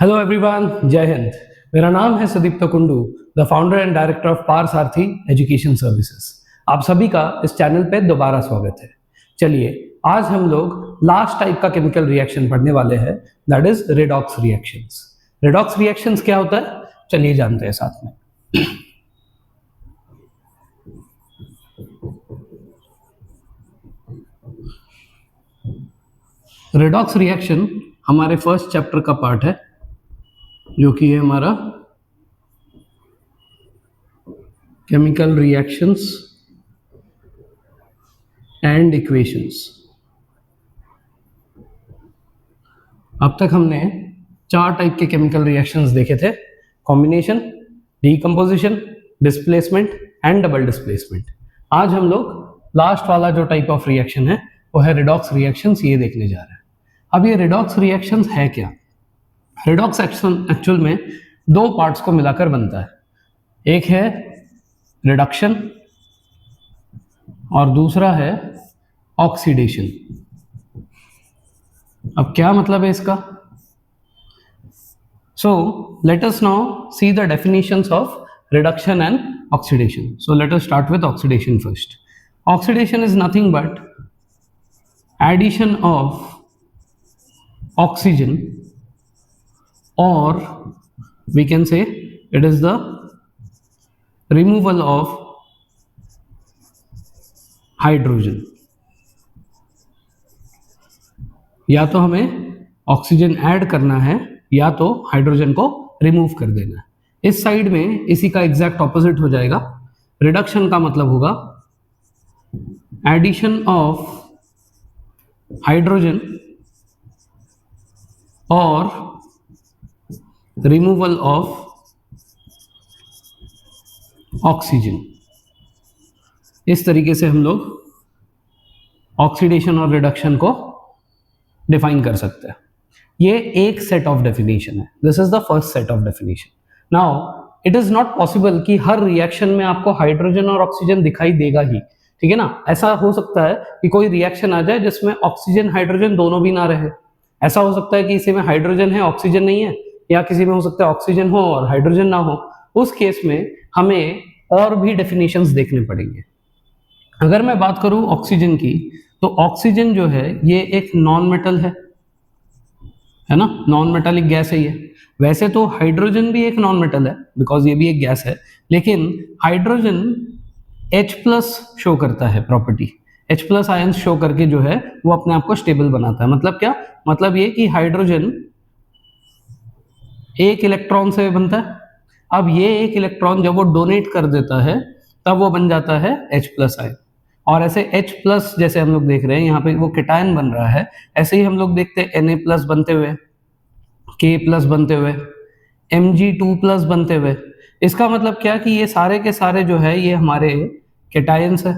Hello everyone, जय हिंद। मेरा नाम है Sudipta Kundu, the founder and director of Parasarathi education services. आप सभी का इस चैनल पे दोबारा स्वागत है। चलिए, आज हम लोग लास्ट टाइप का केमिकल रिएक्शन पढ़ने वाले हैं, that is redox reactions. Redox reactions क्या होता है, चलिए जानते हैं साथ में। रेडॉक्स रिएक्शन हमारे फर्स्ट चैप्टर का पार्ट है, जो कि है हमारा केमिकल रिएक्शंस एंड इक्वेशंस। अब तक हमने 4 टाइप के केमिकल रिएक्शंस देखे थे: combination, decomposition, displacement and double displacement. आज हम लोग लास्ट वाला जो टाइप ऑफ रिएक्शन है वो है रेडॉक्स रिएक्शंस, ये देखने जा रहे हैं। अब ये रेडॉक्स रिएक्शंस है क्या? रेडॉक्स एक्चुअल में 2 पार्ट्स को मिलाकर बनता है। एक है रिडक्शन और दूसरा है ऑक्सीडेशन। अब क्या मतलब है इसका? So let us now see the definitions of reduction and oxidation. So let us start with oxidation first. Oxidation is nothing but addition of oxygen, or we can say it is the removal of hydrogen. या तो हमें oxygen add करना है या तो hydrogen को remove कर देना है। इस साइड में इसी का एग्जैक्ट ऑपोजिट हो जाएगा। रिडक्शन का मतलब होगा एडिशन ऑफ हाइड्रोजन और रिमूवल ऑफ ऑक्सीजन। इस तरीके से हम लोग ऑक्सीडेशन और रिडक्शन को डिफाइन कर सकते हैं। ये एक सेट ऑफ डेफिनेशन है, this is the first set of definition. Now it is not possible कि हर रिएक्शन में आपको हाइड्रोजन और ऑक्सीजन दिखाई देगा ही, ठीक है ना। ऐसा हो सकता है कि कोई रिएक्शन आ जाए जिसमें ऑक्सीजन हाइड्रोजन दोनों भी ना रहे। ऐसा हो सकता है कि इसी में हाइड्रोजन है ऑक्सीजन नहीं है, या किसी में हो सकता है ऑक्सीजन हो और हाइड्रोजन ना हो। उस केस में हमें और भी डेफिनेशंस देखने पड़ेंगे। अगर मैं बात करूं ऑक्सीजन की, तो ऑक्सीजन जो है ये एक नॉन मेटल है ना, नॉन मेटालिक गैस है ये। वैसे तो हाइड्रोजन भी एक नॉन मेटल है बिकॉज ये भी एक गैस है, लेकिन हाइड्रोजन H+ शो करता है प्रॉपर्टी। H+ आयंस शो करके जो है वो अपने आप को स्टेबल बनाता है। मतलब क्या? मतलब ये कि हाइड्रोजन एक इलेक्ट्रॉन से बनता है। अब ये एक इलेक्ट्रॉन जब वो डोनेट कर देता है तब वो बन जाता है H+ आयन। और ऐसे H+ जैसे हम लोग देख रहे हैं यहाँ पे वो केटायन बन रहा है, ऐसे ही हम लोग देखते हैं Na+ बनते हुए, K+ बनते हुए, Mg2+ बनते हुए। इसका मतलब क्या कि ये सारे के सारे जो है ये हमारे केटायंस है,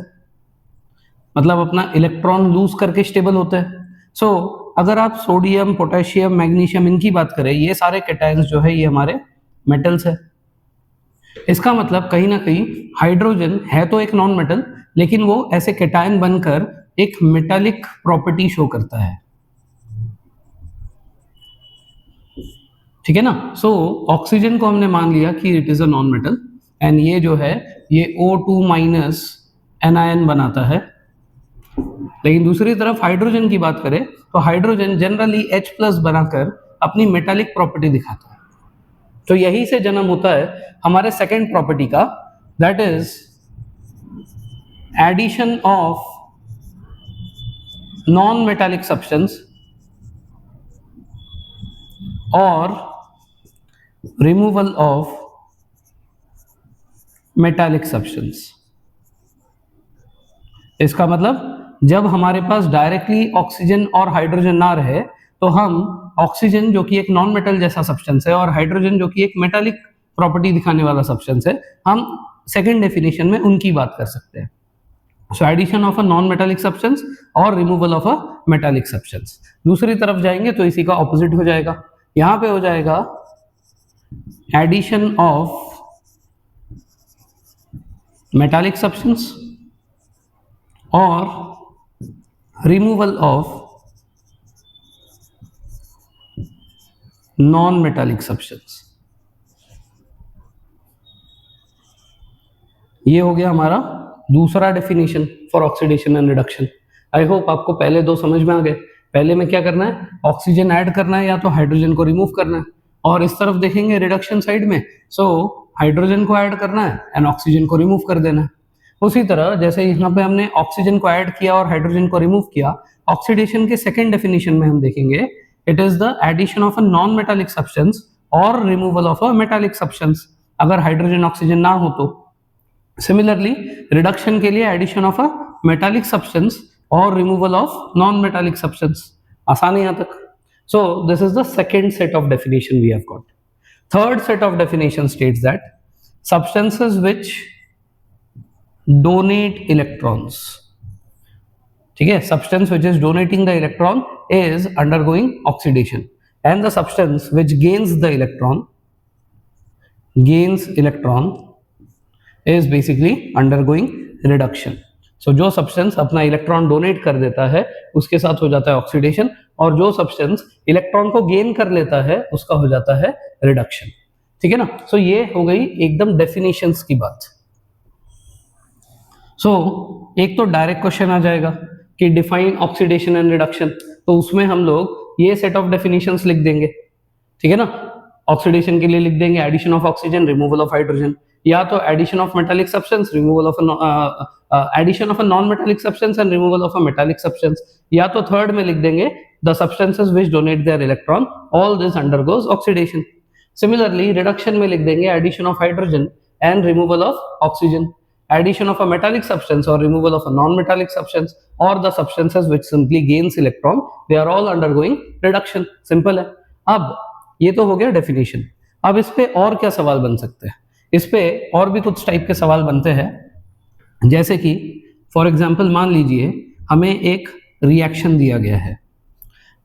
मतलब अपना इलेक्ट्रॉन लूज करके स्टेबल होते हैं। सो अगर आप सोडियम, पोटेशियम, मैग्नीशियम इनकी बात करें, ये सारे केटायंस जो है ये हमारे मेटल्स है। इसका मतलब कहीं ना कहीं हाइड्रोजन है तो एक नॉन मेटल, लेकिन वो ऐसे केटायन बनकर एक मेटालिक प्रॉपर्टी शो करता है, ठीक है ना। सो ऑक्सीजन को हमने मान लिया कि it is a non metal, and ये जो है ये O2- एनायन बनाता है। लेकिन दूसरी तरफ हाइड्रोजन की बात करें तो हाइड्रोजन जनरली H+ बनाकर अपनी मेटालिक प्रॉपर्टी दिखाता है। तो यही से जन्म होता है हमारे सेकेंड प्रॉपर्टी का, that is addition of non metallic substance और रिमूवल ऑफ मेटालिक सब्सटेंस। इसका मतलब जब हमारे पास डायरेक्टली ऑक्सीजन और हाइड्रोजन ना रहे तो हम ऑक्सीजन जो कि एक नॉन मेटल जैसा सब्सटेंस है और हाइड्रोजन जो कि एक मेटालिक प्रॉपर्टी दिखाने वाला सब्सटेंस है, हम सेकेंड डेफिनेशन में उनकी बात कर सकते हैं। So addition of a non metallic substance और removal of a metallic substance. दूसरी तरफ जाएंगे तो इसी का ऑपोजिट हो जाएगा। यहां पे हो जाएगा एडिशन ऑफ मेटालिक सब्सटेंस और removal of non metallic substance. ये हो गया हमारा दूसरा definition for oxidation and reduction. I hope आपको पहले दो समझ में आ गए। पहले में क्या करना है, ऑक्सीजन ऐड करना है या तो हाइड्रोजन को रिमूव करना है, और इस तरफ देखेंगे रिडक्शन साइड में, सो हाइड्रोजन को ऐड करना है एंड ऑक्सीजन को रिमूव कर देना है। उसी तरह जैसे यहाँ पे हमने ऑक्सीजन को ऐड किया और हाइड्रोजन को रिमूव किया, ऑक्सीडेशन के सेकेंड डेफिनेशन में हम देखेंगे it is the addition of a non metallic substance और removal of a metallic substance, अगर हाइड्रोजन ऑक्सीजन ना हो तो। सिमिलरली रिडक्शन के लिए addition of a metallic substance और removal of non metallic substance. आसान है यहाँ तक। So this is the second set of definition we have got. Third set of definition states that substances which donate electrons, ठीक है, substance which is donating the electron is undergoing oxidation, and the substance which gains electron is basically undergoing reduction. So जो substance अपना electron donate कर देता है उसके साथ हो जाता है ऑक्सीडेशन, और जो सब्सटेंस इलेक्ट्रॉन को गेन कर लेता है उसका हो जाता है रिडक्शन। ठीक है ना। सो ये हो गई एकदम डेफिनेशंस की बात। सो एक तो डायरेक्ट क्वेश्चन आ जाएगा कि डिफाइन ऑक्सीडेशन एंड रिडक्शन, तो उसमें हम लोग ये सेट ऑफ डेफिनेशंस लिख देंगे। ठीक है ना। ऑक्सीडेशन के लिए लिख देंगे addition of oxygen, removal of hydrogen, या तो addition of metallic substance, removal of addition of a non metallic substance and removal of a metallic substance, या तो थर्ड में लिख देंगे the substances which donate their electron, all this undergoes oxidation. Similarly reduction में लिख देंगे addition of hydrogen and removal of oxygen, addition of a metallic substance or removal of a non-metallic substance, or the substances which simply gains electron, they are all undergoing reduction. Simple है। अब ये तो हो गया definition. अब इस पे और क्या सवाल बन सकते हैं, इस पे और भी कुछ टाइप के सवाल बनते हैं, जैसे कि फॉर एग्जाम्पल मान लीजिए हमें एक रिएक्शन दिया गया है,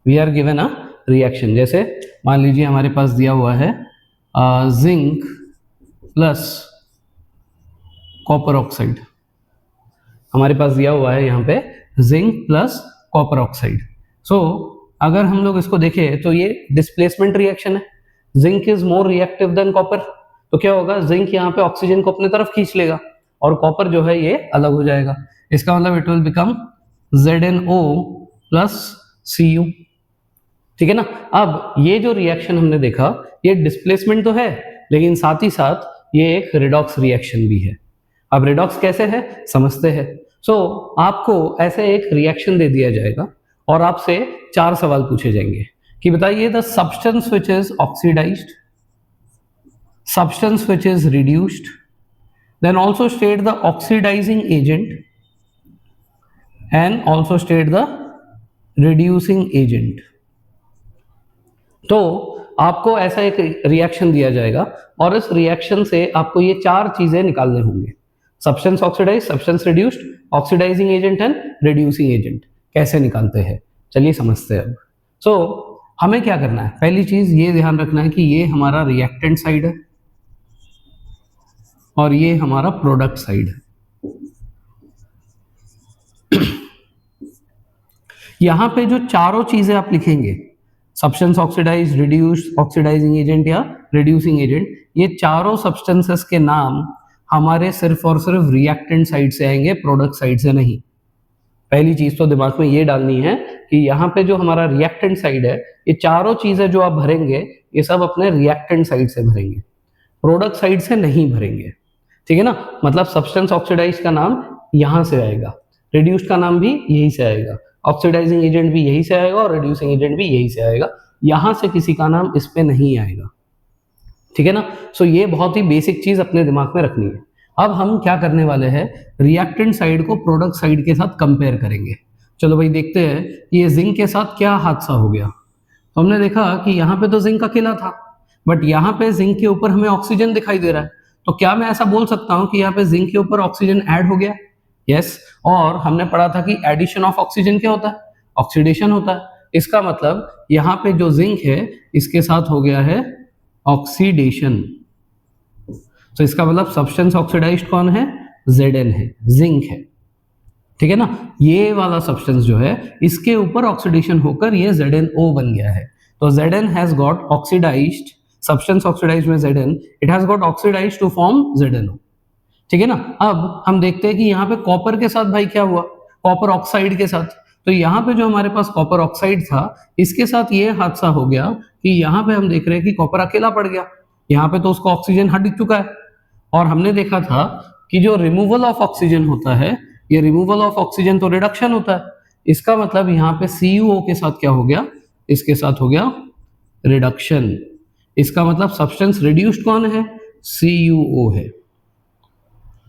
we are given a reaction, जैसे मान लीजिए हमारे पास दिया हुआ है जिंक प्लस कॉपर ऑक्साइड, हमारे पास दिया हुआ है यहाँ पे जिंक प्लस कॉपर ऑक्साइड। सो अगर हम लोग इसको देखें तो ये डिस्प्लेसमेंट रिएक्शन है, zinc is more reactive than copper, तो क्या होगा, जिंक यहाँ पे ऑक्सीजन को अपने तरफ खींच लेगा और कॉपर जो है ये अलग हो जाएगा। इसका मतलब it will become ZnO plus Cu। ठीक है ना। अब ये जो रिएक्शन हमने देखा ये डिस्प्लेसमेंट तो है, लेकिन साथ ही साथ ये एक रिडॉक्स रिएक्शन भी है। अब रिडॉक्स कैसे है समझते हैं। सो आपको ऐसे एक रिएक्शन दे दिया जाएगा और आपसे 4 सवाल पूछे जाएंगे कि बताइए the substance which is oxidised, substance which is reduced, then also state the oxidising agent and also state the reducing agent. तो आपको ऐसा एक रिएक्शन दिया जाएगा और इस रिएक्शन से आपको ये 4 चीजें निकालने होंगे, substance oxidise, substance reduced, oxidising agent and reducing agent. कैसे निकालते हैं चलिए समझते हैं अब। सो हमें क्या करना है, पहली चीज ये ध्यान रखना है कि ये हमारा रिएक्टेंट साइड है और ये हमारा प्रोडक्ट साइड है। यहां पे जो चारों चीजें आप लिखेंगे, substance oxidise, reduced, oxidising agent या रिड्यूसिंग एजेंट, ये चारों सब्सटेंसेस के नाम हमारे सिर्फ और सिर्फ रिएक्टेंट साइड से आएंगे, प्रोडक्ट साइड से नहीं। पहली चीज तो दिमाग में ये डालनी है कि यहाँ पे जो हमारा रिएक्टेंट साइड है, ये चारों चीजें जो आप भरेंगे ये सब अपने रिएक्टेंट साइड से भरेंगे, प्रोडक्ट साइड से नहीं भरेंगे। ठीक है ना। मतलब सब्सटेंस ऑक्सीडाइज का नाम यहाँ से आएगा, रिड्यूस्ड का नाम भी यही से आएगा, ऑक्सीडाइजिंग एजेंट भी यही से आएगा और रिड्यूसिंग एजेंट भी यही से आएगा, यहां से किसी का नाम इस पे नहीं आएगा। ठीक है ना। सो ये बहुत ही बेसिक चीज अपने दिमाग में रखनी है। अब हम क्या करने वाले हैं, रिएक्टेंट साइड को प्रोडक्ट साइड के साथ कंपेयर करेंगे। चलो भाई देखते हैं ये जिंक के साथ क्या हादसा हो गया। तो हमने देखा कि यहाँ पे तो जिंक अकेला था, बट यहाँ पे जिंक के ऊपर हमें ऑक्सीजन दिखाई दे रहा है, तो क्या मैं ऐसा बोल सकता हूँ कि यहाँ पे जिंक के ऊपर ऑक्सीजन ऐड हो गया? यस। और हमने पढ़ा था कि एडिशन ऑफ ऑक्सीजन क्या होता है, ऑक्सीडेशन होता है। इसका मतलब यहाँ पे जो जिंक है इसके साथ हो गया है ऑक्सीडेशन। तो इसका मतलब सब्सटेंस ऑक्सीडाइज्ड कौन है, Zn है, जिंक है। ठीक है ना। ये वाला सब्सटेंस जो है इसके ऊपर ऑक्सीडेशन होकर ये ZnO बन गया है। तो Zn has got oxidized, substance oxidized में Zn, it has got oxidized to form ZnO, ठीक है ना। अब हम देखते हैं कि यहाँ पे कॉपर के साथ भाई क्या हुआ, कॉपर ऑक्साइड के साथ। तो यहाँ पे जो हमारे पास कॉपर ऑक्साइड था, इसके साथ ये हादसा हो गया कि यहाँ पे हम देख रहे हैं कि कॉपर अकेला पड़ गया, यहाँ पे तो उसका ऑक्सीजन हट चुका है। और हमने देखा था कि जो रिमूवल ऑफ ऑक्सीजन होता है, ये रिमूवल ऑफ ऑक्सीजन तो रिडक्शन होता है। इसका मतलब यहाँ पे CuO के साथ क्या हो गया, इसके साथ हो गया रिडक्शन। इसका मतलब सब्सटेंस रिड्यूस्ड कौन है, CuO है,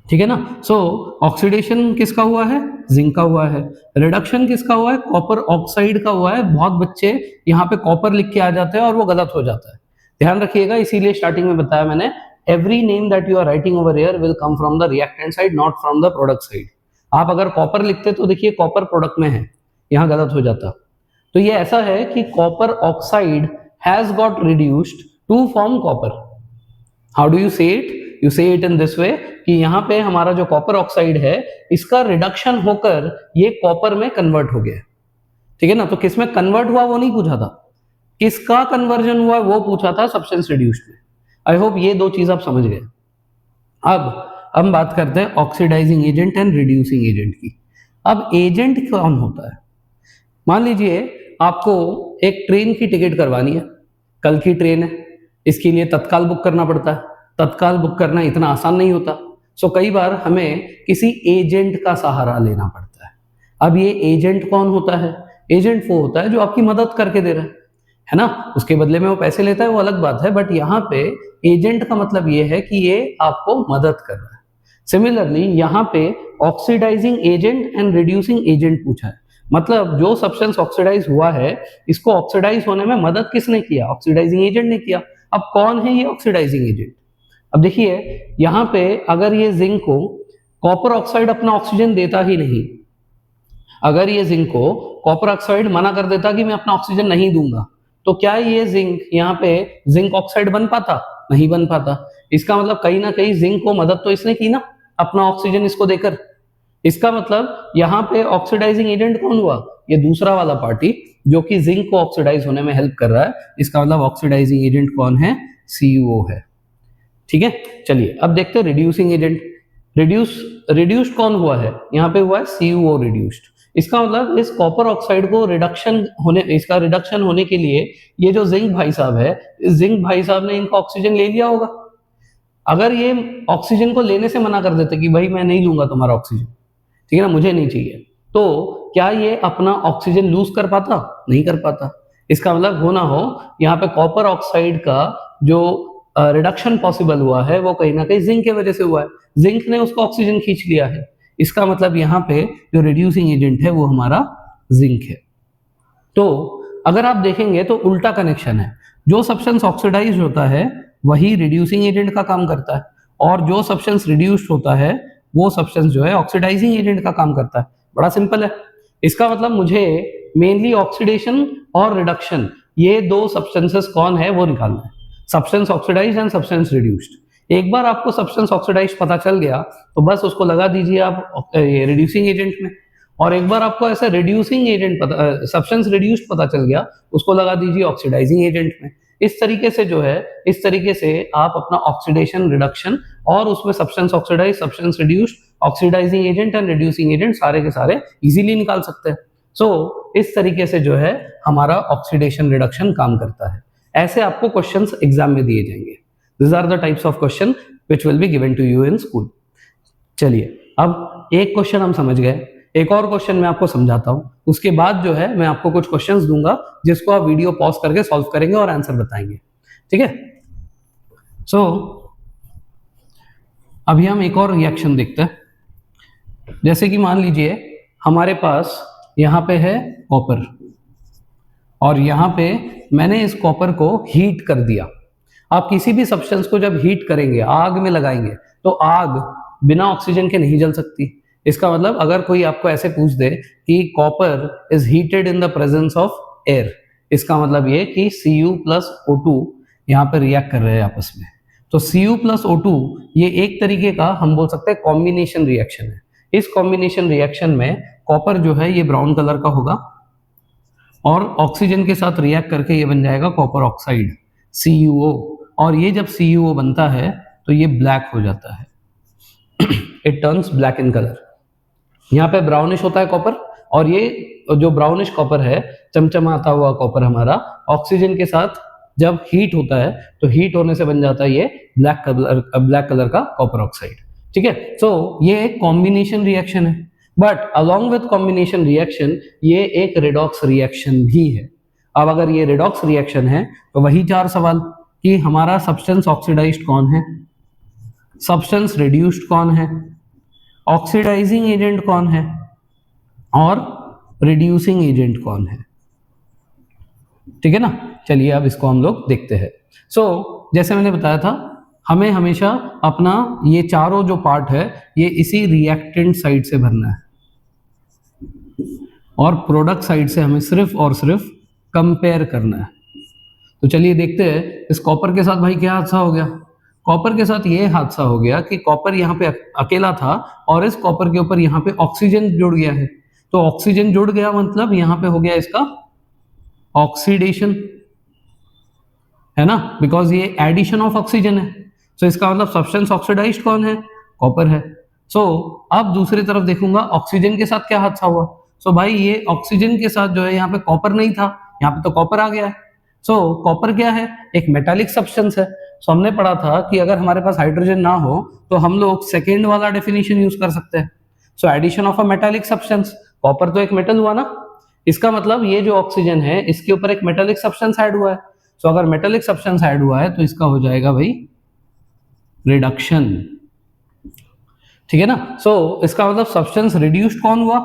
ठीक है ना। सो ऑक्सीडेशन किसका हुआ है, जिंक का हुआ है। रिडक्शन किसका हुआ है, कॉपर ऑक्साइड का हुआ है। बहुत बच्चे यहाँ पे कॉपर लिख के आ जाते हैं और वो गलत हो जाता है, ध्यान रखिएगा। इसीलिए स्टार्टिंग में बताया मैंने, every name that you are writing over here will come from the reactant side, not from the product side. आप अगर कॉपर लिखते तो देखिए कॉपर प्रोडक्ट में है, यहाँ गलत हो जाता। तो ये ऐसा है कि copper oxide has got reduced to form copper. How do you say it, you say it in this way कि यहाँ पे हमारा जो कॉपर ऑक्साइड है, इसका रिडक्शन होकर ये कॉपर में कन्वर्ट हो गया, ठीक है ना। तो किसमें कन्वर्ट हुआ वो नहीं पूछा था, किसका कन्वर्जन हुआ वो पूछा था, सब्सटेंस रिड्यूस्ड में। आई होप ये दो चीज आप समझ गए। अब हम बात करते हैं oxidising agent and reducing agent की। अब एजेंट कौन होता है, मान लीजिए आपको एक ट्रेन की टिकट करवानी है, कल की ट्रेन है, इसके लिए तत्काल बुक करना पड़ता है। तत्काल बुक करना इतना आसान नहीं होता, सो कई बार हमें किसी एजेंट का सहारा लेना पड़ता है। अब ये एजेंट कौन होता है, एजेंट वो होता है जो आपकी मदद करके दे रहा है ना, उसके बदले में वो पैसे लेता है वो अलग बात है, बट यहाँ पे एजेंट का मतलब ये है कि ये आपको मदद कर रहा है। सिमिलरली यहाँ पे oxidising agent and reducing agent पूछा है, मतलब जो सब्सटेंस ऑक्सीडाइज हुआ है, इसको ऑक्सीडाइज होने में मदद किसने किया, ऑक्सीडाइजिंग एजेंट ने किया। अब कौन है ये ऑक्सीडाइजिंग एजेंट, अब देखिए यहाँ पे अगर ये जिंक को कॉपर ऑक्साइड अपना ऑक्सीजन देता ही नहीं, अगर ये जिंक को कॉपर ऑक्साइड मना कर देता कि मैं अपना ऑक्सीजन नहीं दूंगा, तो क्या ये जिंक यहाँ पे जिंक ऑक्साइड बन पाता, नहीं बन पाता। इसका मतलब कहीं ना कहीं जिंक को मदद तो इसने की ना, अपना ऑक्सीजन इसको देकर। इसका मतलब यहाँ पे ऑक्सीडाइजिंग एजेंट कौन हुआ, ये दूसरा वाला पार्टी जो कि जिंक को ऑक्सीडाइज होने में हेल्प कर रहा है। इसका मतलब ऑक्सीडाइजिंग एजेंट कौन है, CuO है, ठीक है। चलिए अब देखते हैं रिड्यूसिंग एजेंट। रिड्यूस्ड कौन हुआ है, यहाँ पे हुआ है CuO रिड्यूस्ड। इसका मतलब इस कॉपर ऑक्साइड को इसका रिडक्शन होने के लिए ये जो जिंक भाई साहब है, इस जिंक भाई साहब ने इनका ऑक्सीजन ले लिया होगा। अगर ये ऑक्सीजन को लेने से मना कर देते कि भाई मैं नहीं लूंगा तुम्हारा ऑक्सीजन, ठीक है ना, मुझे नहीं चाहिए, तो क्या ये अपना ऑक्सीजन लूज कर पाता, नहीं कर पाता। इसका मतलब हो ना हो यहाँ पे कॉपर ऑक्साइड का जो रिडक्शन पॉसिबल हुआ है वो कहीं ना कहीं जिंक के वजह से हुआ है, जिंक ने उसका ऑक्सीजन खींच लिया है। इसका मतलब यहाँ पे जो रिड्यूसिंग एजेंट है वो हमारा जिंक है। तो अगर आप देखेंगे तो उल्टा कनेक्शन है, जो सब्सटेंस ऑक्सीडाइज होता है वही रिड्यूसिंग एजेंट का काम करता है, और जो सब्सटेंस रिड्यूस्ड होता है वो सब्सटेंस जो है ऑक्सीडाइजिंग एजेंट का काम करता है। बड़ा सिंपल है। इसका मतलब मुझे मेनली ऑक्सीडेशन और रिडक्शन, ये दो सब्सटेंसेस कौन है वो निकालना है, substance oxidised and substance reduced. एक बार आपको सब्सटेंस ऑक्सीडाइज्ड पता चल गया तो बस उसको लगा दीजिए आप रिड्यूसिंग एजेंट में, और एक बार आपको ऐसा रिड्यूसिंग एजेंट सब्सटेंस रिड्यूस्ड पता चल गया उसको लगा दीजिए ऑक्सीडाइजिंग एजेंट में। इस तरीके से जो है, इस तरीके से आप अपना ऑक्सीडेशन, रिडक्शन और उसमें substance oxidise, substance reduced, oxidising agent and reducing agent सारे के सारे इजीली निकाल सकते हैं। सो इस तरीके से जो है हमारा ऑक्सीडेशन रिडक्शन काम करता है। ऐसे आपको क्वेश्चंस एग्जाम में दिए जाएंगे। This are the types of question which will be given to you in school. चलिए अब एक क्वेश्चन हम समझ गए, एक और क्वेश्चन मैं आपको समझाता हूं, उसके बाद जो है मैं आपको कुछ क्वेश्चंस दूंगा जिसको आप वीडियो पॉज करके सॉल्व करेंगे और आंसर बताएंगे, ठीक है। सो अभी हम एक और रिएक्शन देखते हैं। जैसे कि मान लीजिए हमारे पास यहाँ पे है कॉपर, और यहाँ पे मैंने इस कॉपर को हीट कर दिया। आप किसी भी सब्सटेंस को जब हीट करेंगे, आग में लगाएंगे, तो आग बिना ऑक्सीजन के नहीं जल सकती। इसका मतलब अगर कोई आपको ऐसे पूछ दे कि copper is heated in the presence of air, इसका मतलब ये कि Cu प्लस O2 यहाँ पे रिएक्ट कर रहे हैं आपस में। तो Cu प्लस O2 ये एक तरीके का हम बोल सकते हैं कॉम्बिनेशन रिएक्शन है। इस कॉम्बिनेशन रिएक्शन में कॉपर जो है ये ब्राउन कलर का होगा, और ऑक्सीजन के साथ रिएक्ट करके ये बन जाएगा कॉपर ऑक्साइड CuO, और ये जब CuO बनता है तो ये ब्लैक हो जाता है, it turns black in colour. यहाँ पे ब्राउनिश होता है कॉपर, और ये जो ब्राउनिश कॉपर है, चमचमाता हुआ कॉपर हमारा, ऑक्सीजन के साथ जब हीट होता है तो हीट होने से बन जाता है ये ब्लैक कलर का कॉपर ऑक्साइड। ठीक है, सो ये एक कॉम्बिनेशन रिएक्शन है, but along with combination reaction ये एक रिडॉक्स रिएक्शन भी है। अब अगर ये रिडॉक्स रिएक्शन है तो वही चार सवाल कि हमारा सब्सटेंस ऑक्सीडाइज्ड कौन है, सब्सटेंस रिड्यूस्ड कौन है, ऑक्सीडाइजिंग एजेंट कौन है, और रिड्यूसिंग एजेंट कौन है। ठीक है ना, चलिए अब इसको हम लोग देखते हैं। सो जैसे मैंने बताया था, हमें हमेशा अपना ये चारों जो पार्ट है ये इसी रिएक्टेंट साइड से भरना है, और प्रोडक्ट साइड से हमें सिर्फ और सिर्फ कंपेयर करना है। तो चलिए देखते हैं इस कॉपर के साथ भाई क्या हादसा हो गया। कॉपर के साथ ये हादसा हो गया कि कॉपर यहाँ पे अकेला था और इस कॉपर के ऊपर यहाँ पे ऑक्सीजन जुड़ गया है। तो ऑक्सीजन जुड़ गया मतलब यहाँ पे हो गया इसका ऑक्सीडेशन, है ना, बिकॉज ये एडिशन ऑफ ऑक्सीजन है। सो इसका मतलब सब्सटेंस ऑक्सीडाइज्ड कौन है, कॉपर है। सो अब दूसरी तरफ देखूंगा ऑक्सीजन के साथ क्या हादसा हुआ। सो भाई ये ऑक्सीजन के साथ जो है यहाँ पे कॉपर नहीं था, यहाँ पे तो कॉपर आ गया है। सो कॉपर क्या है, एक मेटालिक सब्सटेंस है। सो हमने पढ़ा था कि अगर हमारे पास हाइड्रोजन ना हो तो हम लोग सेकेंड वाला डेफिनेशन यूज कर सकते हैं। So addition of a metallic substance, copper तो एक मेटल हुआ ना, इसका मतलब ये जो ऑक्सीजन है इसके ऊपर एक मेटालिक सब्सटेंस ऐड हुआ है। सो अगर मेटालिक सब्सटेंस ऐड हुआ है तो इसका हो जाएगा भाई रिडक्शन। ठीक है ना, सो इसका मतलब सब्सटेंस रिड्यूस्ड कौन हुआ,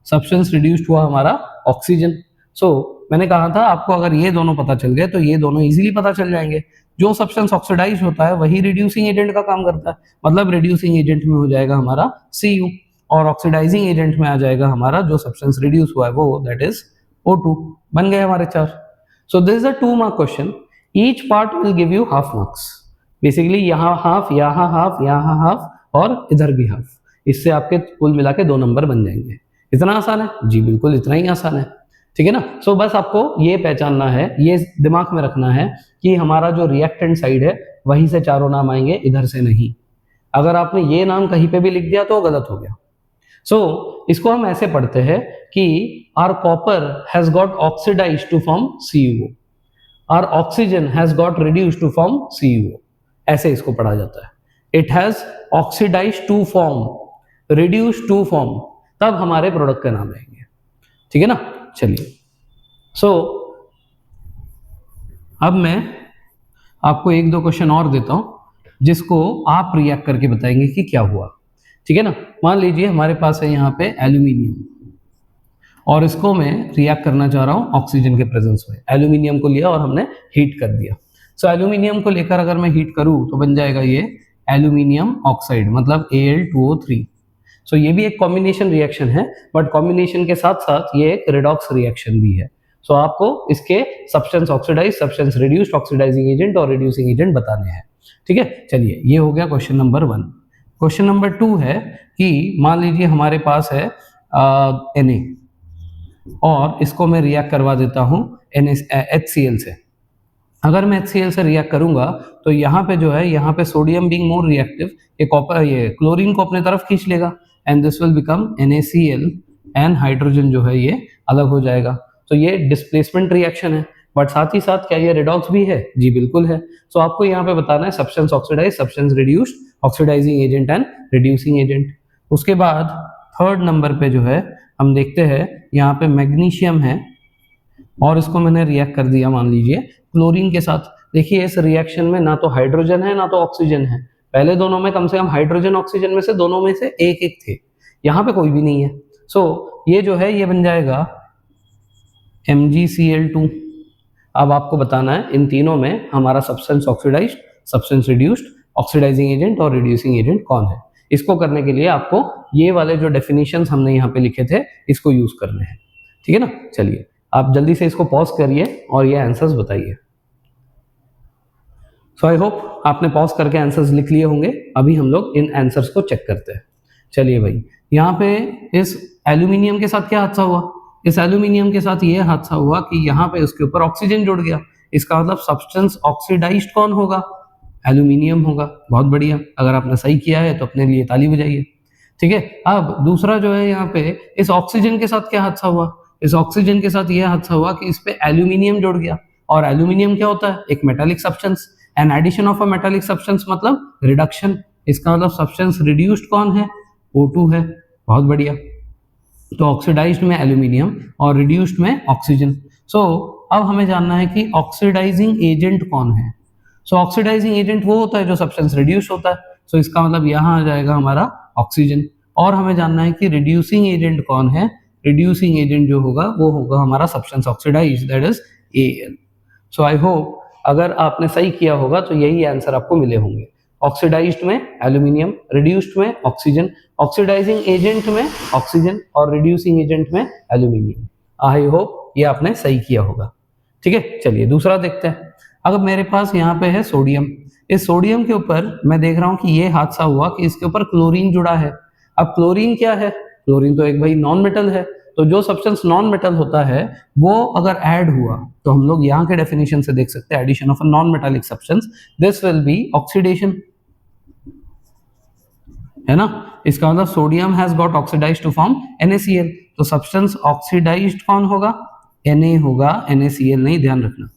सब्सटेंस रिड्यूस्ड हुआ हमारा ऑक्सीजन। सो मैंने कहा था आपको अगर ये दोनों पता चल गए तो ये दोनों इजीली पता चल जाएंगे। जो सब्सटेंस ऑक्सीडाइज होता है वही रिड्यूसिंग एजेंट का काम करता है, मतलब रिड्यूसिंग एजेंट में हो जाएगा हमारा Cu, और ऑक्सीडाइजिंग एजेंट में आ जाएगा हमारा जो सब्सटेंस रिड्यूस हुआ है वो, दैट इज O2। बन गए हमारे चार। सो this is a 2 mark question, each part will give you half marks. Basically यहाँ हाफ, यहाँ हाफ, यहाँ हाफ, और इधर भी हाफ। इससे आपके कुल मिला के 2 नंबर बन जाएंगे। इतना आसान है जी, बिल्कुल इतना ही आसान है। ठीक है ना, सो बस आपको ये पहचानना है, ये दिमाग में रखना है कि हमारा जो रिएक्टेंट साइड है वहीं से चारों नाम आएंगे, इधर से नहीं। अगर आपने ये नाम कहीं पे भी लिख दिया तो गलत हो गया। सो इसको हम ऐसे पढ़ते हैं कि or copper has got oxidised to form CuO, or oxygen has got reduced to form CuO, ऐसे इसको पढ़ा जाता है। It has oxidized to form, reduced to form, तब हमारे प्रोडक्ट का नाम आएंगे। ठीक है ना, चलिए। सो अब मैं आपको 1-2 क्वेश्चन और देता हूं जिसको आप रिएक्ट करके बताएंगे कि क्या हुआ। ठीक है ना, मान लीजिए हमारे पास है यहाँ पे एल्यूमिनियम, और इसको मैं रिएक्ट करना चाह रहा हूँ ऑक्सीजन के प्रेजेंस में। एल्यूमिनियम को लिया और हमने हीट कर दिया। सो एल्यूमिनियम को लेकर अगर मैं हीट करूँ तो बन जाएगा ये एल्यूमिनियम ऑक्साइड, मतलब Al2O3। सो ये भी एक कॉम्बिनेशन रिएक्शन है, बट कॉम्बिनेशन के साथ साथ ये एक रिडॉक्स रिएक्शन भी है। सो आपको इसके substance oxidise, substance reduced, oxidising agent और रिड्यूसिंग एजेंट बताने हैं। ठीक है, चलिए ये हो गया क्वेश्चन नंबर 1। क्वेश्चन नंबर 2 है कि मान लीजिए हमारे पास है Na, और इसको मैं रिएक्ट करवा देता हूँ HCl से। अगर मैं HCl से रिएक्ट करूंगा तो यहाँ पे जो है, यहाँ पे सोडियम बीइंग मोर रिएक्टिव, ये क्लोरीन को अपने तरफ खींच लेगा, and this will become NaCl, and hydrogen जो है ये अलग हो जाएगा। तो ये डिस्प्लेसमेंट रिएक्शन है, बट साथ ही साथ क्या ये रिडॉक्स भी है? जी बिल्कुल है। सो आपको यहाँ पे बताना है substance oxidise, substance reduced, oxidising agent and reducing agent. उसके बाद थर्ड नंबर पे जो है हम देखते हैं यहाँ पे मैग्नीशियम है, और इसको मैंने रिएक्ट कर दिया मान लीजिए क्लोरीन के साथ। देखिए इस रिएक्शन में ना तो हाइड्रोजन है ना तो ऑक्सीजन है। पहले दोनों में कम से कम हाइड्रोजन ऑक्सीजन में से दोनों में से एक एक थे, यहाँ पे कोई भी नहीं है। सो ये जो है ये बन जाएगा MgCl2। अब आपको बताना है इन तीनों में हमारा substance oxidized, substance reduced, oxidising agent और रिड्यूसिंग एजेंट कौन है। इसको करने के लिए आपको ये वाले जो डेफिनेशंस हमने यहाँ पे लिखे थे इसको यूज करने हैं। ठीक है ना, चलिए आप जल्दी से इसको पॉज करिए और ये आंसर्स बताइए। सो आई होप आपने पॉज करके आंसर्स लिख लिए होंगे। अभी हम लोग इन आंसर्स को चेक करते हैं। चलिए भाई, यहाँ पे इस एल्यूमिनियम के साथ क्या हादसा हुआ? इस एल्यूमिनियम के साथ ये हादसा हुआ कि यहाँ पे उसके ऊपर ऑक्सीजन जुड़ गया, इसका मतलब सब्सटेंस ऑक्सीडाइज्ड कौन होगा? एल्यूमिनियम होगा। बहुत बढ़िया, अगर आपने सही किया है तो अपने लिए ताली बजाइए। ठीक है, अब दूसरा जो है यहाँ पे इस ऑक्सीजन के साथ क्या हादसा हुआ? इस ऑक्सीजन के साथ ये हादसा हुआ कि इस पे एल्यूमिनियम जुड़ गया, और एल्यूमिनियम क्या होता है? एक metallic substance. An addition of a metallic substance मतलब रिडक्शन, इसका मतलब सब्सटेंस रिड्यूस्ड कौन है? O2 है। बहुत बढ़िया, तो ऑक्सीडाइज्ड में एल्यूमिनियम और रिड्यूस्ड में ऑक्सीजन। सो अब हमें जानना है कि ऑक्सीडाइजिंग एजेंट कौन है। सो ऑक्सीडाइजिंग एजेंट वो होता है जो सब्सटेंस रिड्यूस होता है, सो इसका मतलब यहाँ आ जाएगा हमारा ऑक्सीजन। और हमें जानना है कि रिड्यूसिंग एजेंट कौन है। रिड्यूसिंग एजेंट जो होगा वो होगा हमारा substance oxidize, that is Al। So I hope अगर आपने सही किया होगा तो यही आंसर आपको मिले होंगे। ऑक्सीडाइज्ड में एल्यूमिनियम, रिड्यूस्ड में ऑक्सीजन, ऑक्सीडाइजिंग एजेंट में ऑक्सीजन और रिड्यूसिंग एजेंट में एल्यूमिनियम। आई होप ये आपने सही किया होगा। ठीक है, चलिए दूसरा देखते हैं। अगर मेरे पास यहाँ पे है सोडियम, इस सोडियम के ऊपर मैं देख रहा हूँ कि ये हादसा हुआ कि इसके ऊपर क्लोरीन जुड़ा है। अब क्लोरीन क्या है? क्लोरीन तो एक भाई नॉन मेटल है, तो जो सब्सटेंस नॉन मेटल होता है वो अगर ऐड हुआ तो हम लोग यहाँ के डेफिनेशन से देख सकते हैं, addition of a non metallic substance, this will be oxidation, है ना। इसका मतलब sodium has got oxidised to form NaCl, तो सब्सटेंस ऑक्सीडाइज्ड कौन होगा? Na होगा, NaCl नहीं, ध्यान रखना।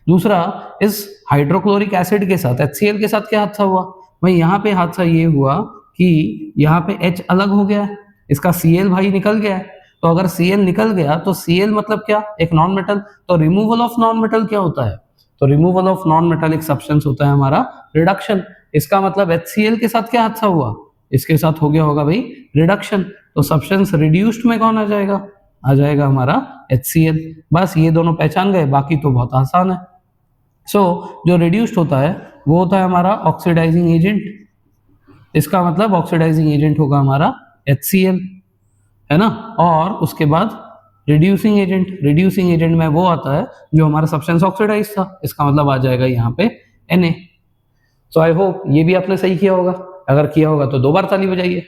दूसरा, इस हाइड्रोक्लोरिक एसिड के साथ HCl के साथ क्या हादसा हुआ? भाई यहाँ पे हादसा ये हुआ कि यहाँ पे H अलग हो गया है, इसका Cl भाई निकल गया है। तो अगर Cl निकल गया तो Cl मतलब क्या? एक नॉन मेटल। तो रिमूवल ऑफ नॉन मेटल क्या होता है? तो removal of non metallic substance होता है हमारा रिडक्शन। इसका मतलब HCl के साथ क्या हादसा हुआ? इसके साथ हो गया होगा भाई रिडक्शन। तो सब्सटेंस रिड्यूस्ड में कौन आ जाएगा? आ जाएगा हमारा HCl। बस ये दोनों पहचान गए, बाकी तो बहुत आसान है। सो जो रिड्यूस्ड होता है वो होता है हमारा ऑक्सीडाइजिंग एजेंट, इसका मतलब ऑक्सीडाइजिंग एजेंट होगा हमारा HCl, है ना। और उसके बाद रिड्यूसिंग एजेंट, रिड्यूसिंग एजेंट में वो आता है जो हमारा सब्सटेंस ऑक्सीडाइज था, इसका मतलब आ जाएगा यहाँ पे Na। सो आई होप ये भी आपने सही किया होगा, अगर किया होगा तो 2 बार ताली बजाइए।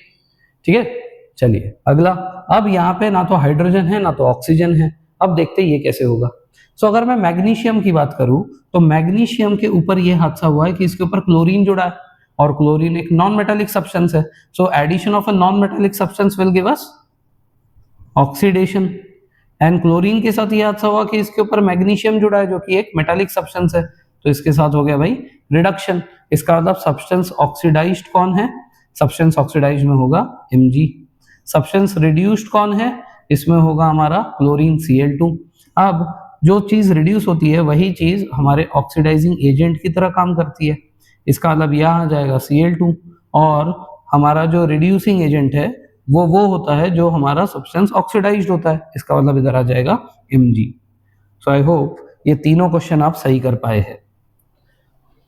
ठीक है, चलिए अगला। अब यहाँ पे ना तो हाइड्रोजन है ना तो ऑक्सीजन है, अब देखते ये कैसे होगा। सो अगर मैं मैग्नीशियम की बात करूं तो मैग्नीशियम के ऊपर ये हादसा हुआ है कि इसके ऊपर क्लोरीन जुड़ा है, और क्लोरीन एक नॉन मेटालिक सब्सटेंस है। So addition of a non metallic substance will give us oxidation. And chlorine के साथ ये हादसा हुआ कि इसके ऊपर मैग्नीशियम जुड़ा है जो कि एक मेटालिक सब्सटेंस है, तो इसके साथ हो गया भाई रिडक्शन। इसका मतलब सब्सटेंस ऑक्सीडाइज्ड कौन है? सब्सटेंस ऑक्सीडाइज्ड में होगा Mg। सब्सटेंस रिड्यूस्ड कौन है? इसमें होगा हमारा क्लोरीन Cl2। अब जो चीज रिड्यूस होती है वही चीज हमारे ऑक्सीडाइजिंग एजेंट की तरह काम करती है, इसका मतलब यह आ जाएगा Cl2। और हमारा जो रिड्यूसिंग एजेंट है वो होता है जो हमारा सब्सटेंस ऑक्सीडाइज्ड होता है, इसका मतलब इधर आ जाएगा Mg। सो आई होप ये तीनों क्वेश्चन आप सही कर पाए हैं।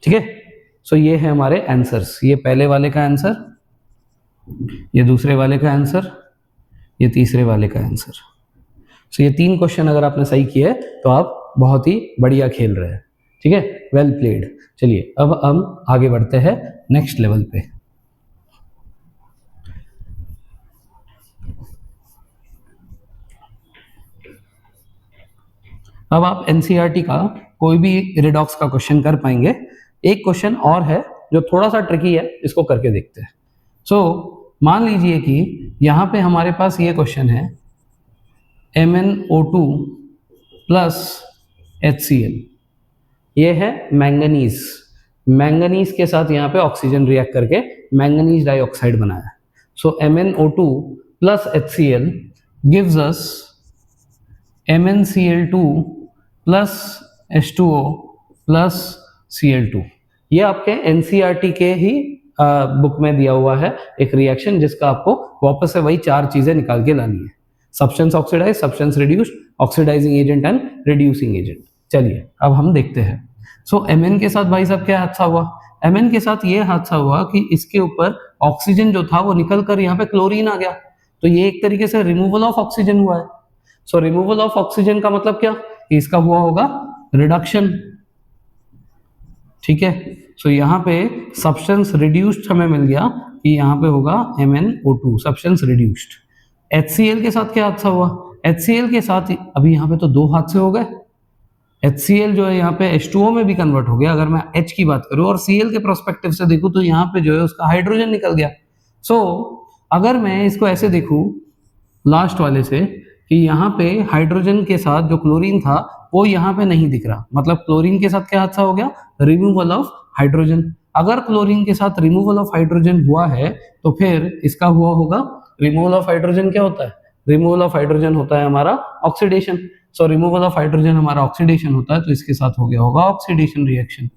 ठीक है, सो ये है हमारे आंसर्स। ये पहले वाले का आंसर, ये दूसरे वाले का आंसर, ये तीसरे वाले का आंसर। सो ये 3 क्वेश्चन अगर आपने सही किए तो आप बहुत ही बढ़िया खेल रहे हैं। ठीक है, वेल प्लेड। चलिए अब हम आगे बढ़ते हैं नेक्स्ट लेवल पे। अब आप NCERT का कोई भी रिडॉक्स का क्वेश्चन कर पाएंगे। एक क्वेश्चन और है जो थोड़ा सा ट्रिकी है, इसको करके देखते हैं। सो मान लीजिए कि यहाँ पे हमारे पास ये क्वेश्चन है MnO2 प्लस HCl, ये है मैंगनीज। मैंगनीज के साथ यहाँ पे ऑक्सीजन रिएक्ट करके मैंगनीज डाइऑक्साइड बनाया। सो MnO2 plus HCl gives us MnCl2 plus H2O plus Cl2। ये आपके NCERT के ही बुक में दिया हुआ है एक रिएक्शन, जिसका आपको वापस से वही 4 चीजें निकाल के लानी है। Substance oxidise, substance reduced, oxidising agent and reducing agent. चलिए अब हम देखते हैं। सो Mn के साथ भाई साहब क्या हादसा हुआ? Mn के साथ ये हादसा हुआ कि इसके ऊपर ऑक्सीजन जो था वो निकल कर यहाँ पे क्लोरीन आ गया, तो ये एक तरीके से रिमूवल ऑफ ऑक्सीजन हुआ है। सो रिमूवल ऑफ ऑक्सीजन का मतलब क्या? कि इसका हुआ होगा रिडक्शन। ठीक है, सो यहाँ पे सब्सटेंस रिड्यूस्ड हमें मिल गया कि यहाँ पे होगा MnO2 सब्सटेंस रिड्यूस्ड। HCl के साथ क्या हादसा हुआ? HCl के साथ अभी यहाँ पे तो 2 हाथ से हो गए, HCl जो है यहाँ पे H2O में भी कन्वर्ट हो गया अगर मैं H की बात करूँ, और Cl के प्रोस्पेक्टिव से देखूँ तो यहाँ पे जो है उसका हाइड्रोजन निकल गया। सो अगर मैं इसको ऐसे देखूँ लास्ट वाले से कि यहाँ पे हाइड्रोजन के साथ जो क्लोरीन था वो यहाँ पे नहीं दिख रहा, मतलब क्लोरीन के साथ क्या हादसा हो गया, रिमूवल ऑफ हाइड्रोजन। अगर क्लोरीन के साथ रिमूवल ऑफ हाइड्रोजन हुआ है तो फिर इसका हुआ होगा, रिमूवल ऑफ हाइड्रोजन क्या होता है, रिमूवल ऑफ हाइड्रोजन होता है हमारा oxidation. So removal of hydrogen हमारा ऑक्सीडेशन होता है, तो इसके साथ हो गया होगा ऑक्सीडेशन रिएक्शन।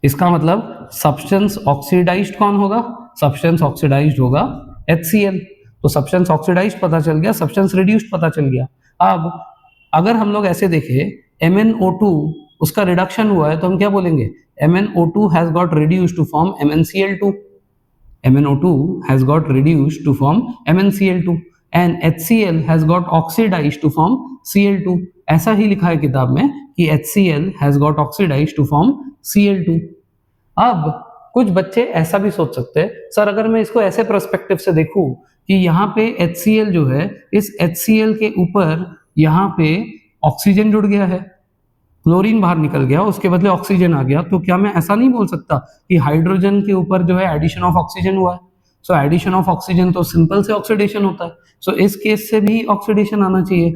इसका मतलब सब्सटेंस ऑक्सीडाइज्ड कौन होगा, सब्सटेंस ऑक्सीडाइज्ड होगा HCl। तो सब्सटेंस ऑक्सीडाइज्ड पता चल गया, सब्सटेंस रिड्यूस्ड पता चल गया। अब अगर हम लोग ऐसे देखें MnO2 उसका रिडक्शन हुआ है तो हम क्या बोलेंगे, MnO2 has got reduced to form MnCl2, MnO2 has got reduced to form MnCl2 and HCl has got oxidized to form Cl2। ऐसा ही लिखा है किताब में कि HCl has got oxidized to form Cl2। अब कुछ बच्चे ऐसा भी सोच सकते हैं, सर अगर मैं इसको ऐसे पर्सपेक्टिव से देखूं कि यहाँ पे HCl जो है, इस HCl के ऊपर यहाँ पे ऑक्सीजन जुड़ गया है, क्लोरीन बाहर निकल गया, उसके बदले ऑक्सीजन आ गया, तो क्या मैं ऐसा नहीं बोल सकता कि हाइड्रोजन के ऊपर जो है एडिशन ऑफ ऑक्सीजन हुआ है। सो एडिशन ऑफ ऑक्सीजन तो सिंपल से ऑक्सीडेशन होता है, सो इस केस से भी ऑक्सीडेशन आना चाहिए,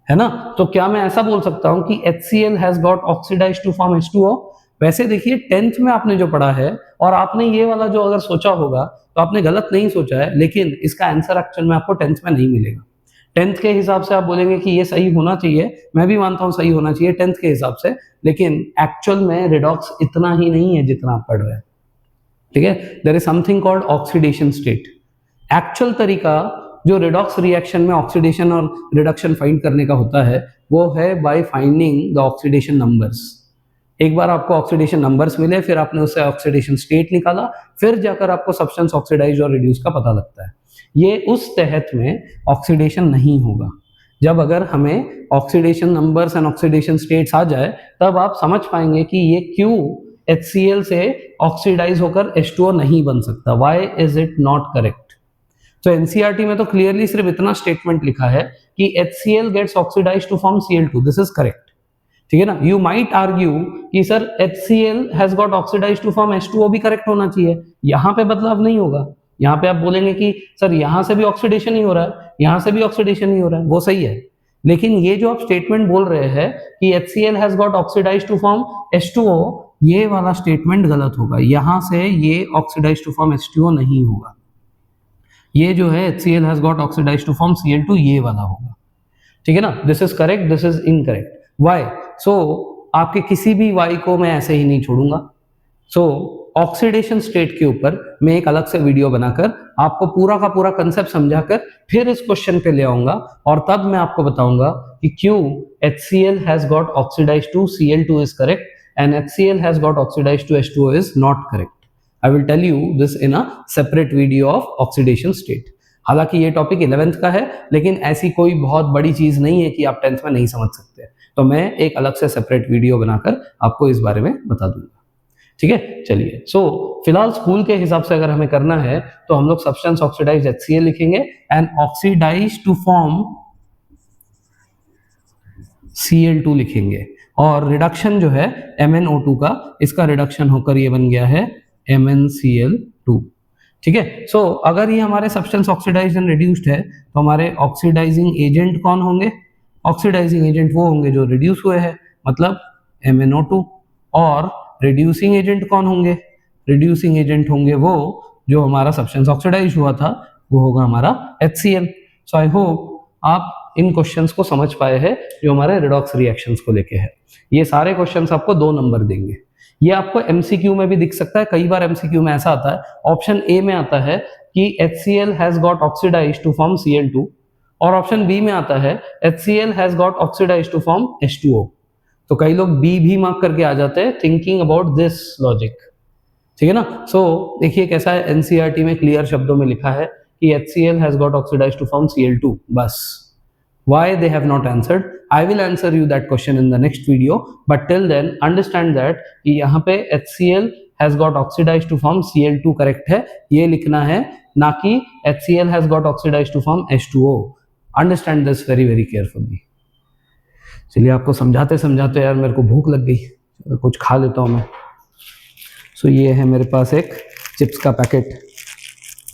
है ना। तो क्या मैं ऐसा बोल सकता हूं कि HCl has got oxidised to form H2O। वैसे देखिए 10th में आपने जो पढ़ा है और आपने ये वाला जो अगर सोचा होगा तो आपने गलत नहीं सोचा है, लेकिन इसका आंसर एक्चुअल में आपको 10th में नहीं मिलेगा। 10th के हिसाब से आप बोलेंगे कि ये सही होना चाहिए, मैं भी मानता हूं सही होना चाहिए 10th के हिसाब से, लेकिन एक्चुअल में रिडॉक्स इतना ही नहीं है जितना आप पढ़ रहे हैं, ठीक है। There is something called oxidation state. Actual तरीका जो रिडॉक्स रिएक्शन में ऑक्सीडेशन और रिडक्शन फाइंड करने का होता है वो है by finding the oxidation numbers. एक बार आपको ऑक्सीडेशन नंबर्स मिले, फिर आपने उससे ऑक्सीडेशन स्टेट निकाला, फिर जाकर आपको सब्सटेंस ऑक्सीडाइज और रिड्यूस का पता लगता है। ये उस तहत में ऑक्सीडेशन नहीं होगा जब अगर हमें oxidation numbers and oxidation states आ जाए, तब आप समझ पाएंगे कि ये क्यों HCl से ऑक्सीडाइज होकर H2O नहीं बन सकता, why is it not correct. तो NCERT में तो क्लियरली सिर्फ इतना स्टेटमेंट लिखा है कि HCl gets oxidized to form Cl2, this is correct, ठीक है ना। यू माइट आर्ग्यू कि sir HCl has got oxidised to form H2O भी करेक्ट होना चाहिए, यहां पे बदलाव नहीं होगा। यहाँ पे आप बोलेंगे कि सर यहां से भी ऑक्सीडेशन ही हो रहा है, यहां से भी ऑक्सीडेशन ही हो रहा है, वो सही है, लेकिन ये जो आप स्टेटमेंट बोल रहे हैं कि HCl has got oxidised to form H2O, ये वाला स्टेटमेंट गलत होगा। यहां से ये ऑक्सीडाइज्ड टू फॉर्म H2O नहीं होगा, ये जो है HCl has got oxidised to form Cl2 ये वाला होगा, ठीक है ना। This is correct, this is incorrect, why. So आपके किसी भी वाई को मैं ऐसे ही नहीं छोड़ूंगा। सो ऑक्सीडेशन स्टेट के ऊपर मैं एक अलग से वीडियो बनाकर आपको पूरा का पूरा कंसेप्ट समझाकर फिर इस क्वेश्चन पे ले आऊंगा, और तब मैं आपको बताऊंगा कि क्यों HCl has got oxidised to Cl2 is correct and HCl has got oxidised to H2O is not correct. I will tell you this in a separate video of oxidation state. हालांकि ये टॉपिक 11th का है, लेकिन ऐसी कोई बहुत बड़ी चीज नहीं है कि आप 10th में नहीं समझ सकते, तो मैं एक अलग से सेपरेट वीडियो बनाकर आपको इस बारे में बता दूंगा, ठीक है। चलिए, सो फिलहाल स्कूल के हिसाब से अगर हमें करना है तो हम लोग सब्सटेंस ऑक्सीडाइज HCl लिखेंगे and oxidize to form Cl2 लिखेंगे, और रिडक्शन जो है MnO2 का, इसका रिडक्शन होकर ये बन गया है MnCl2, ठीक है। सो अगर ये हमारे सब्सटेंस ऑक्सीडाइज्ड एंड रिड्यूस्ड है तो हमारे ऑक्सीडाइजिंग एजेंट कौन होंगे, ऑक्सीडाइजिंग एजेंट वो होंगे जो रिड्यूस हुए हैं, मतलब MnO2, और रिड्यूसिंग एजेंट कौन होंगे, रिड्यूसिंग एजेंट होंगे वो जो हमारा सब्सटेंस ऑक्सीडाइज हुआ था, वो होगा हमारा HCl। सो आई होप आप इन क्वेश्चंस को समझ पाए हैं जो हमारे रिडॉक्स रिएक्शंस को लेके है। ये सारे क्वेश्चंस आपको 2 नंबर देंगे। ये आपको MCQ में भी दिख सकता है, कई बार MCQ में ऐसा आता है, ऑप्शन ए में आता है कि HCl has got oxidised to form Cl2, और ऑप्शन बी में आता है HCl has got oxidised to form H2O। तो कई लोग बी भी मार्क करके आ जाते हैं थिंकिंग अबाउट दिस लॉजिक, ठीक है ना। सो देखिए कैसा है, NCERT में क्लियर शब्दों में लिखा है कि HCl has got oxidised to form Cl2, बस। Why they have not answered, I will answer you that question in the next video, but till then understand that कि यहाँ पे HCl has got oxidised to form Cl2, correct है, ये लिखना है, ना कि HCl has got oxidised to form H2O। Understand this very very carefully. चलिए आपको समझाते समझाते यार मेरे को भूख लग गई, कुछ खा लेता हूँ मैं। सो ये है मेरे पास एक चिप्स का पैकेट,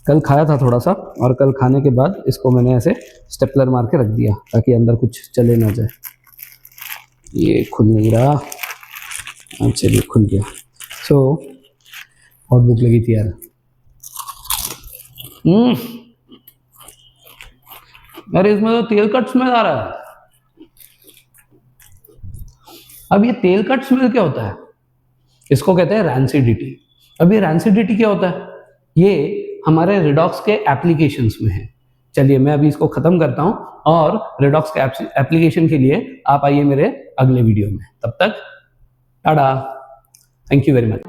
कल खाया था थोड़ा सा, और कल खाने के बाद इसको मैंने ऐसे स्टेपलर मार के रख दिया ताकि अंदर कुछ चले ना जाए। ये खुल नहीं रहा, चलिए खुल गया। सो बहुत भूख लगी थी यार। अरे इसमें तो तेल कट स्मेल आ रहा है। अब ये तेल कट स्मेल क्या होता है? इसको कहते हैं रैंसिडिटी। अब ये रैंसिडिटी क्या होता है? ये हमारे रिडॉक्स के एप्लीकेशंस में है। चलिए मैं अभी इसको खत्म करता हूं, और रिडॉक्स के एप्लीकेशन के लिए आप आइए मेरे अगले वीडियो में। तब तक Tata, thank you very much.